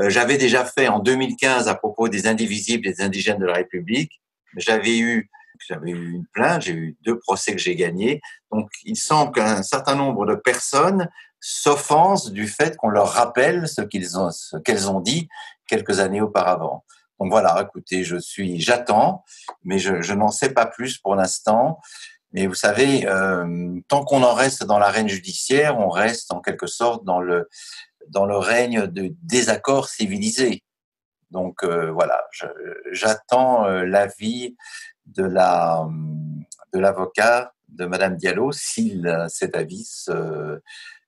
J'avais déjà fait en 2015 à propos des indivisibles et des indigènes de la République. J'avais eu J'avais eu une plainte, j'ai eu 2 procès que j'ai gagnés. Donc, il semble qu'un certain nombre de personnes s'offensent du fait qu'on leur rappelle ce qu'elles ont dit quelques années auparavant. Donc voilà, écoutez, j'attends, mais je n'en sais pas plus pour l'instant. Mais vous savez, tant qu'on en reste dans l'arène judiciaire, on reste en quelque sorte dans le règne de désaccords civilisés. Donc voilà, j'attends l'avis de l'avocat de Madame Diallo si cet avis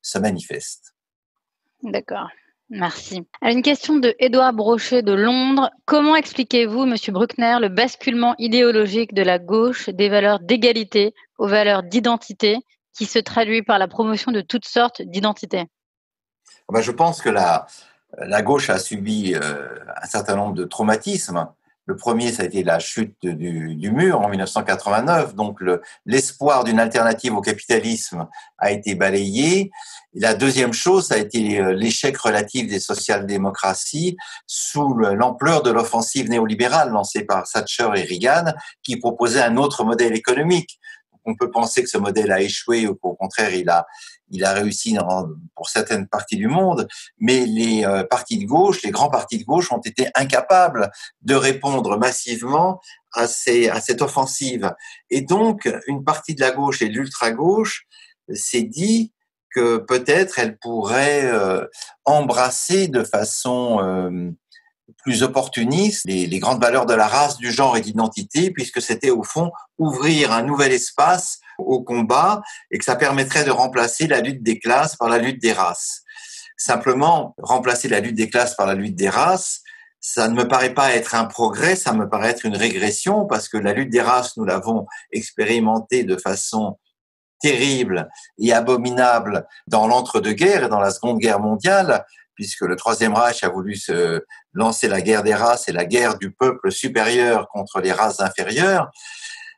se manifeste. D'accord. Merci. Alors, une question de Édouard Brochet de Londres. Comment expliquez-vous, Monsieur Bruckner, le basculement idéologique de la gauche des valeurs d'égalité aux valeurs d'identité qui se traduit par la promotion de toutes sortes d'identités? Je pense que la gauche a subi un certain nombre de traumatismes. Le premier, ça a été la chute du mur en 1989. Donc, l'espoir d'une alternative au capitalisme a été balayé. Et la deuxième chose, ça a été l'échec relatif des social-démocraties sous l'ampleur de l'offensive néolibérale lancée par Thatcher et Reagan, qui proposait un autre modèle économique. On peut penser que ce modèle a échoué ou qu'au contraire, il a réussi pour certaines parties du monde, mais les partis de gauche, les grands partis de gauche ont été incapables de répondre massivement à cette offensive. Et donc, une partie de la gauche et de l'ultra-gauche s'est dit que peut-être elle pourrait embrasser de façon plus opportuniste les grandes valeurs de la race, du genre et d'identité, puisque c'était au fond ouvrir un nouvel espace au combat et que ça permettrait de remplacer la lutte des classes par la lutte des races. Simplement, remplacer la lutte des classes par la lutte des races, ça ne me paraît pas être un progrès, ça me paraît être une régression, parce que la lutte des races, nous l'avons expérimentée de façon terrible et abominable dans l'entre-deux-guerres et dans la Seconde Guerre mondiale, puisque le Troisième Reich a voulu se lancer la guerre des races et la guerre du peuple supérieur contre les races inférieures,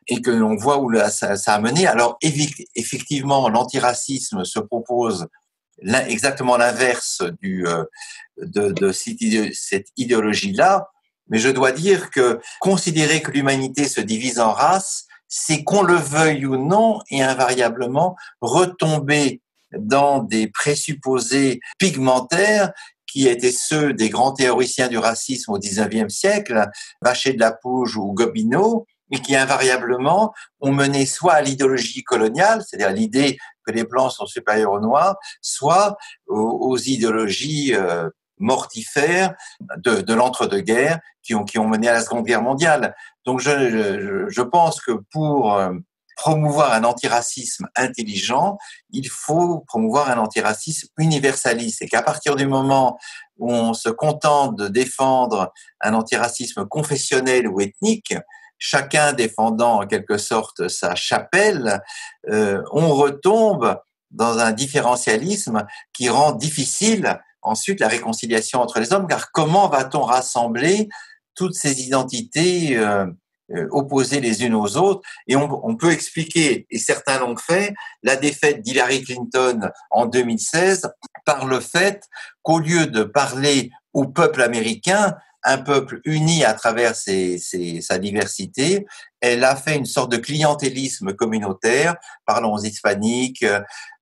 et que l'on voit où ça a mené. Alors effectivement, l'antiracisme se propose exactement l'inverse de cette idéologie-là, mais je dois dire que considérer que l'humanité se divise en races, c'est qu'on le veuille ou non, et invariablement retomber dans des présupposés pigmentaires qui étaient ceux des grands théoriciens du racisme au XIXe siècle, Vacher de la Pouge ou Gobineau, et qui invariablement ont mené soit à l'idéologie coloniale, c'est-à-dire l'idée que les Blancs sont supérieurs aux Noirs, soit aux idéologies mortifères de l'entre-deux-guerres qui ont mené à la Seconde Guerre mondiale. Donc je pense que pour promouvoir un antiracisme intelligent, il faut promouvoir un antiracisme universaliste. Et qu'à partir du moment où on se contente de défendre un antiracisme confessionnel ou ethnique, chacun défendant en quelque sorte sa chapelle, on retombe dans un différentialisme qui rend difficile ensuite la réconciliation entre les hommes, car comment va-t-on rassembler toutes ces identités opposées les unes aux autres? Et on peut expliquer, et certains l'ont fait, la défaite d'Hillary Clinton en 2016 par le fait qu'au lieu de parler au peuple américain, un peuple uni à travers sa diversité, elle a fait une sorte de clientélisme communautaire, parlons aux hispaniques,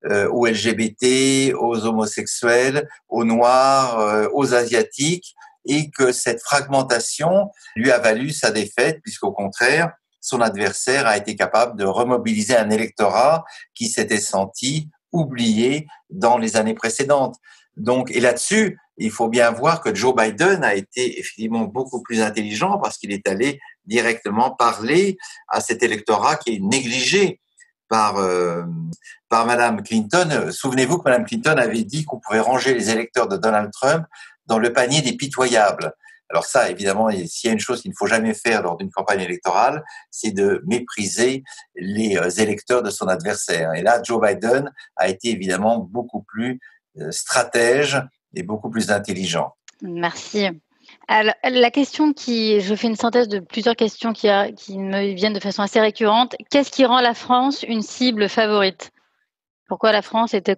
aux LGBT, aux homosexuels, aux noirs, aux asiatiques, et que cette fragmentation lui a valu sa défaite, puisqu'au contraire, son adversaire a été capable de remobiliser un électorat qui s'était senti oublié dans les années précédentes. Donc, et là-dessus, il faut bien voir que Joe Biden a été effectivement beaucoup plus intelligent parce qu'il est allé directement parler à cet électorat qui est négligé par Madame Clinton. Souvenez-vous que Madame Clinton avait dit qu'on pourrait ranger les électeurs de Donald Trump dans le panier des pitoyables. Alors ça, évidemment, s'il y a une chose qu'il ne faut jamais faire lors d'une campagne électorale, c'est de mépriser les électeurs de son adversaire. Et là, Joe Biden a été évidemment beaucoup plus stratège et beaucoup plus intelligent. Merci. Alors, la question je fais une synthèse de plusieurs questions qui me viennent de façon assez récurrente. Qu'est-ce qui rend la France une cible favorite? Pourquoi la France est-elle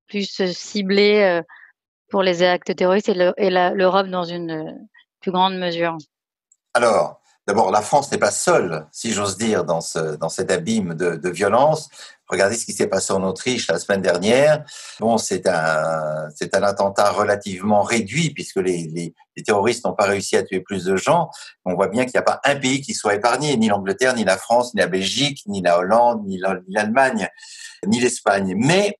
plus ciblée pour les actes terroristes et l'Europe dans une plus grande mesure? Alors, D'abord, la France n'est pas seule, si j'ose dire, dans cet abîme de violence. Regardez ce qui s'est passé en Autriche la semaine dernière. Bon, c'est un attentat relativement réduit puisque les terroristes n'ont pas réussi à tuer plus de gens. On voit bien qu'il n'y a pas un pays qui soit épargné, ni l'Angleterre, ni la France, ni la Belgique, ni la Hollande, ni l'Allemagne, ni l'Espagne. Mais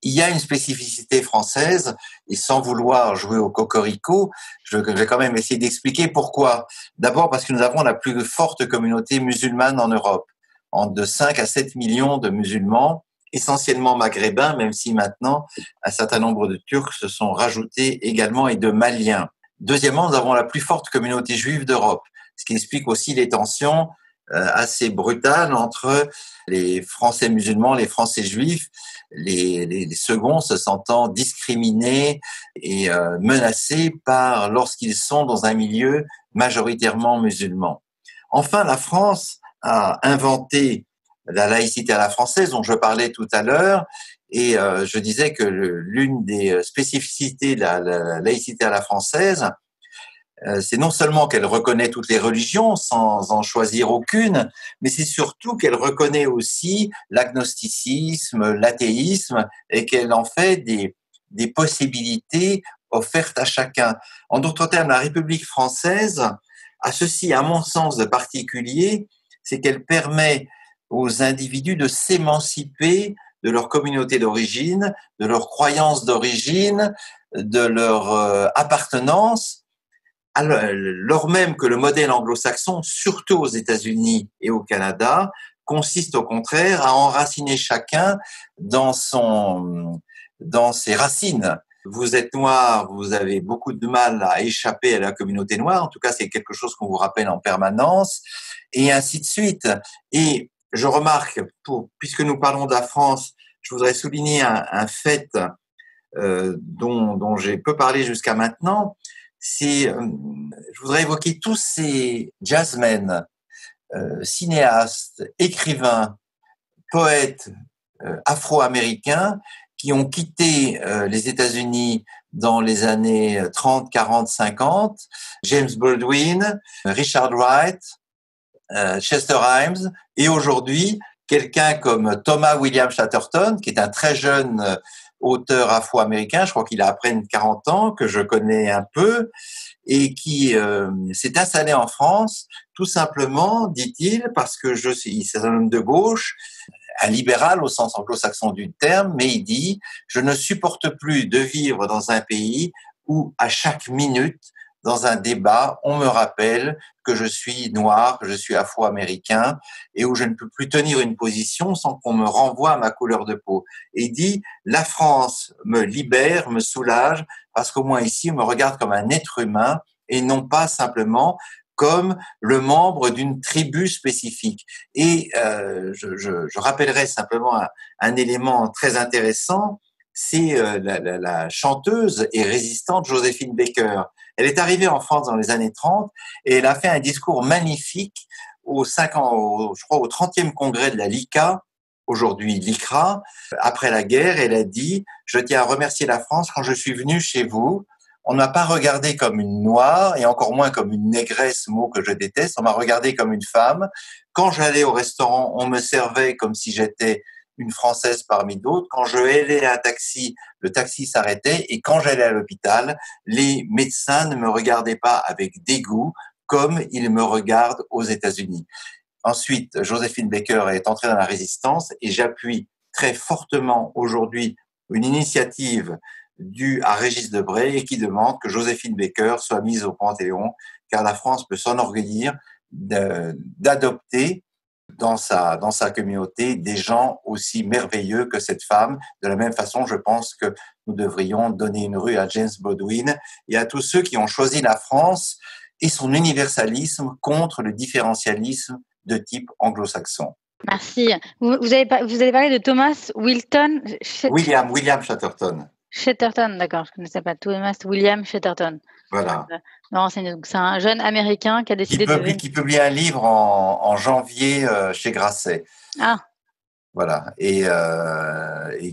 il y a une spécificité française, et sans vouloir jouer au cocorico, je vais quand même essayer d'expliquer pourquoi. D'abord parce que nous avons la plus forte communauté musulmane en Europe, de 5 à 7 millions de musulmans, essentiellement maghrébins, même si maintenant un certain nombre de Turcs se sont rajoutés également et de Maliens. Deuxièmement, nous avons la plus forte communauté juive d'Europe, ce qui explique aussi les tensions assez brutales entre les Français musulmans, les Français juifs, les seconds se sentant discriminés et menacés lorsqu'ils sont dans un milieu majoritairement musulman. Enfin, la France a inventé la laïcité à la française dont je parlais tout à l'heure, et je disais que l'une des spécificités de la laïcité à la française, c'est non seulement qu'elle reconnaît toutes les religions sans en choisir aucune, mais c'est surtout qu'elle reconnaît aussi l'agnosticisme, l'athéisme, et qu'elle en fait des possibilités offertes à chacun. En d'autres termes, la République française a ceci, à mon sens, de particulier, c'est qu'elle permet aux individus de s'émanciper de leur communauté d'origine, de leur croyance d'origine, de leur appartenance, alors même que le modèle anglo-saxon, surtout aux États-Unis et au Canada, consiste au contraire à enraciner chacun dans ses racines. Vous êtes noir, vous avez beaucoup de mal à échapper à la communauté noire. En tout cas, c'est quelque chose qu'on vous rappelle en permanence, et ainsi de suite. Et je remarque, puisque nous parlons de la France, je voudrais souligner un fait dont j'ai peu parlé jusqu'à maintenant. Je voudrais évoquer tous ces jazzmen, cinéastes, écrivains, poètes afro-américains qui ont quitté les États-Unis dans les années 30, 40, 50, James Baldwin, Richard Wright, Chester Himes, et aujourd'hui, quelqu'un comme Thomas William Chatterton, qui est un très jeune auteur afro-américain, je crois qu'il a à peine 40 ans, que je connais un peu, et qui s'est installé en France, tout simplement, dit-il, parce que c'est un homme de gauche, un libéral au sens anglo-saxon du terme, mais il dit « Je ne supporte plus de vivre dans un pays où, à chaque minute, dans un débat, on me rappelle que je suis noir, que je suis afro-américain, et où je ne peux plus tenir une position sans qu'on me renvoie à ma couleur de peau. » Et il dit « La France me libère, me soulage, parce qu'au moins ici, on me regarde comme un être humain et non pas simplement comme le membre d'une tribu spécifique. » Et je rappellerai simplement un élément très intéressant, c'est la chanteuse et résistante Joséphine Baker. Elle est arrivée en France dans les années 30 et elle a fait un discours magnifique au 30e congrès de la LICA, aujourd'hui l'ICRA, après la guerre. Elle a dit « Je tiens à remercier la France quand je suis venue chez vous. On ne m'a pas regardé comme une noire et encore moins comme une négresse, mot que je déteste. On m'a regardé comme une femme. Quand j'allais au restaurant, on me servait comme si j'étais une Française parmi d'autres. Quand je hélais un taxi, le taxi s'arrêtait. Et quand j'allais à l'hôpital, les médecins ne me regardaient pas avec dégoût comme ils me regardent aux États-Unis. » Ensuite, Joséphine Baker est entrée dans la résistance et j'appuie très fortement aujourd'hui une initiative due à Régis Debray et qui demande que Joséphine Baker soit mise au Panthéon, car la France peut s'enorgueillir d'adopter dans sa communauté des gens aussi merveilleux que cette femme. De la même façon, je pense que nous devrions donner une rue à James Baldwin et à tous ceux qui ont choisi la France et son universalisme contre le différentialisme de type anglo-saxon. Merci. Vous avez parlé de Thomas William Chatterton. Chatterton, d'accord, je ne connaissais pas. Thomas William Chatterton. Voilà. C'est un jeune Américain qui a décidé qui publie un livre en janvier chez Grasset. Ah. Voilà, et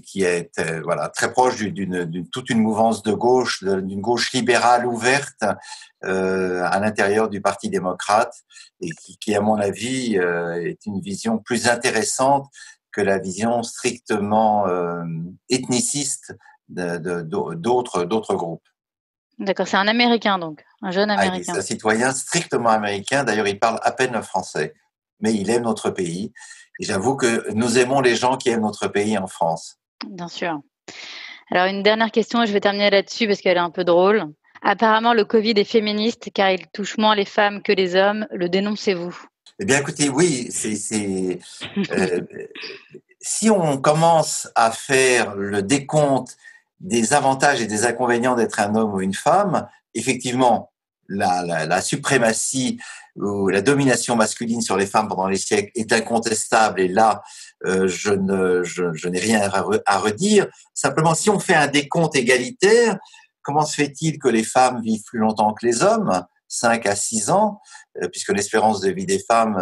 qui est voilà très proche d'une toute une mouvance de gauche, d'une gauche libérale ouverte à l'intérieur du Parti démocrate, et qui à mon avis est une vision plus intéressante que la vision strictement ethniciste d'autres groupes. D'accord, c'est un Américain donc, un jeune Américain. C'est un citoyen strictement américain. D'ailleurs, il parle à peine le français, mais il aime notre pays. Et j'avoue que nous aimons les gens qui aiment notre pays en France. Bien sûr. Alors, une dernière question, et je vais terminer là-dessus parce qu'elle est un peu drôle. Apparemment, le Covid est féministe car il touche moins les femmes que les hommes. Le dénoncez-vous? Eh bien, écoutez, oui, si on commence à faire le décompte des avantages et des inconvénients d'être un homme ou une femme, effectivement, la suprématie ou la domination masculine sur les femmes pendant les siècles est incontestable, et là, je n'ai rien à redire. Simplement, si on fait un décompte égalitaire, comment se fait-il que les femmes vivent plus longtemps que les hommes, 5 à 6 ans, puisque l'espérance de vie des femmes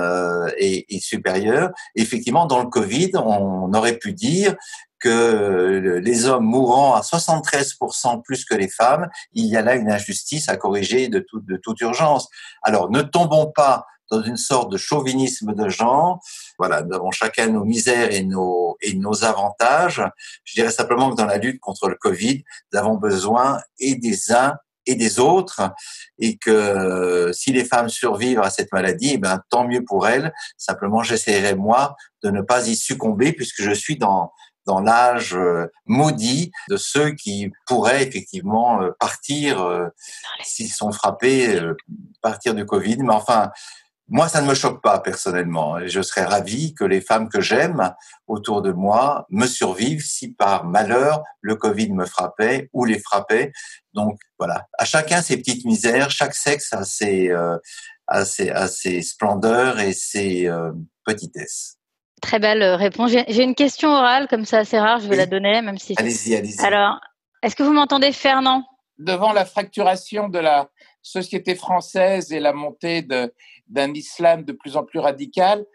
est supérieure? Effectivement, dans le Covid, on aurait pu dire que les hommes mourant à 73% plus que les femmes, il y a là une injustice à corriger de toute urgence. Alors, ne tombons pas dans une sorte de chauvinisme de genre. Voilà, nous avons chacun nos misères et nos avantages. Je dirais simplement que dans la lutte contre le Covid, nous avons besoin et des uns et des autres, et que si les femmes survivent à cette maladie, eh ben, tant mieux pour elles. Simplement, j'essaierai, moi, de ne pas y succomber, puisque je suis dans l'âge maudit de ceux qui pourraient effectivement partir, s'ils sont frappés, partir du Covid. Mais enfin, moi, ça ne me choque pas personnellement. Et je serais ravi que les femmes que j'aime autour de moi me survivent si par malheur le Covid me frappait ou les frappait. Donc voilà, à chacun ses petites misères, chaque sexe a ses splendeurs et ses petitesses. Très belle réponse. J'ai une question orale, comme ça, assez rare, je vais la donner, même si... Allez-y. Alors, est-ce que vous m'entendez, Fernand? Devant la fracturation de la société française et la montée d'un islam de plus en plus radical,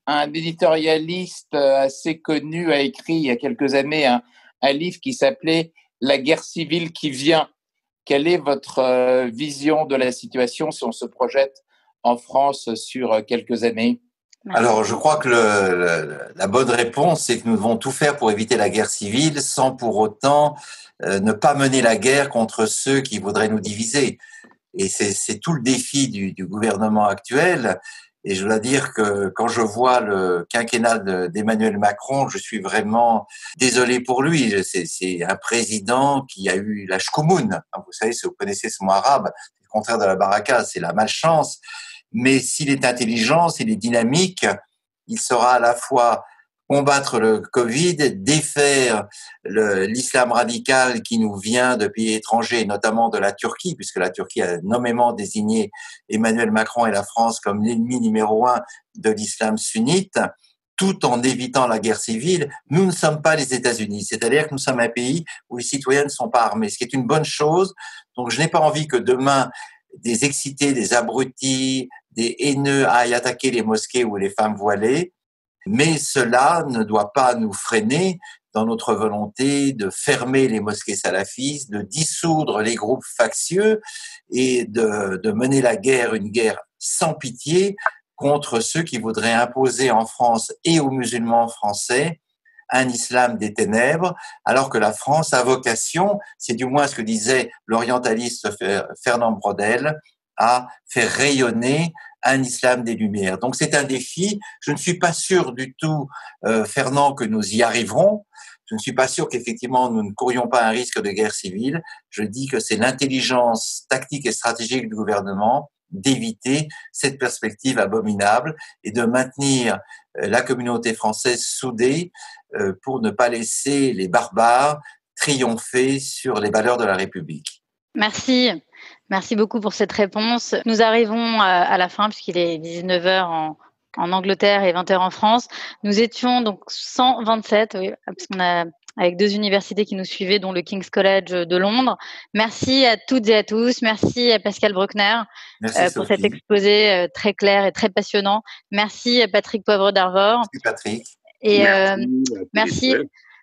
un éditorialiste assez connu a écrit il y a quelques années un livre qui s'appelait « La guerre civile qui vient ». Quelle est votre vision de la situation si on se projette en France sur quelques années? Alors, je crois que la bonne réponse, c'est que nous devons tout faire pour éviter la guerre civile sans pour autant ne pas mener la guerre contre ceux qui voudraient nous diviser. Et c'est tout le défi du gouvernement actuel. Et je dois dire que quand je vois le quinquennat d'Emmanuel Macron, je suis vraiment désolé pour lui. C'est un président qui a eu la shkoumoun. Vous savez, si vous connaissez ce mot arabe, c'est le contraire de la baraka, c'est la malchance. Mais s'il est intelligent, s'il est dynamique, il saura à la fois combattre le Covid, défaire l'islam radical qui nous vient de pays étrangers, notamment de la Turquie, puisque la Turquie a nommément désigné Emmanuel Macron et la France comme l'ennemi numéro 1 de l'islam sunnite, tout en évitant la guerre civile. Nous ne sommes pas les États-Unis, c'est-à-dire que nous sommes un pays où les citoyens ne sont pas armés, ce qui est une bonne chose. Donc je n'ai pas envie que demain des excités, des abrutis, des haineux aillent attaquer les mosquées ou les femmes voilées, mais cela ne doit pas nous freiner dans notre volonté de fermer les mosquées salafistes, de dissoudre les groupes factieux et de mener la guerre, une guerre sans pitié contre ceux qui voudraient imposer en France et aux musulmans français un islam des ténèbres, alors que la France a vocation, c'est du moins ce que disait l'orientaliste Fernand Braudel, à faire rayonner un islam des Lumières. Donc c'est un défi. Je ne suis pas sûr du tout, Fernand, que nous y arriverons. Je ne suis pas sûr qu'effectivement nous ne courions pas un risque de guerre civile. Je dis que c'est l'intelligence tactique et stratégique du gouvernement d'éviter cette perspective abominable et de maintenir la communauté française soudée pour ne pas laisser les barbares triompher sur les valeurs de la République. Merci. Merci beaucoup pour cette réponse. Nous arrivons à la fin puisqu'il est 19h en Angleterre et 20h en France. Nous étions donc 127, oui, parce qu'on a avec 2 universités qui nous suivaient, dont le King's College de Londres. Merci à toutes et à tous. Merci à Pascal Bruckner pour cet exposé très clair et très passionnant. Merci à Patrick Poivre d'Arvor. Merci Patrick. Et merci.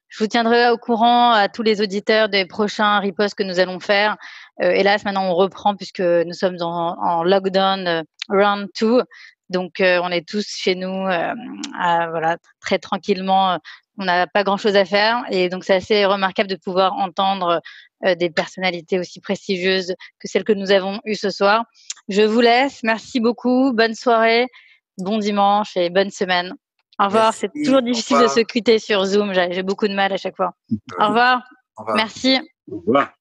Je vous tiendrai au courant à tous les auditeurs des prochains ripostes que nous allons faire. Hélas, maintenant, on reprend puisque nous sommes en lockdown round 2. Donc, on est tous chez nous, voilà, très tranquillement. On n'a pas grand-chose à faire. Et donc, c'est assez remarquable de pouvoir entendre des personnalités aussi prestigieuses que celles que nous avons eues ce soir. Je vous laisse. Merci beaucoup. Bonne soirée, bon dimanche et bonne semaine. Au revoir. Merci. C'est toujours difficile de se quitter sur Zoom. J'ai beaucoup de mal à chaque fois. Au revoir. Au revoir. Merci. Au revoir.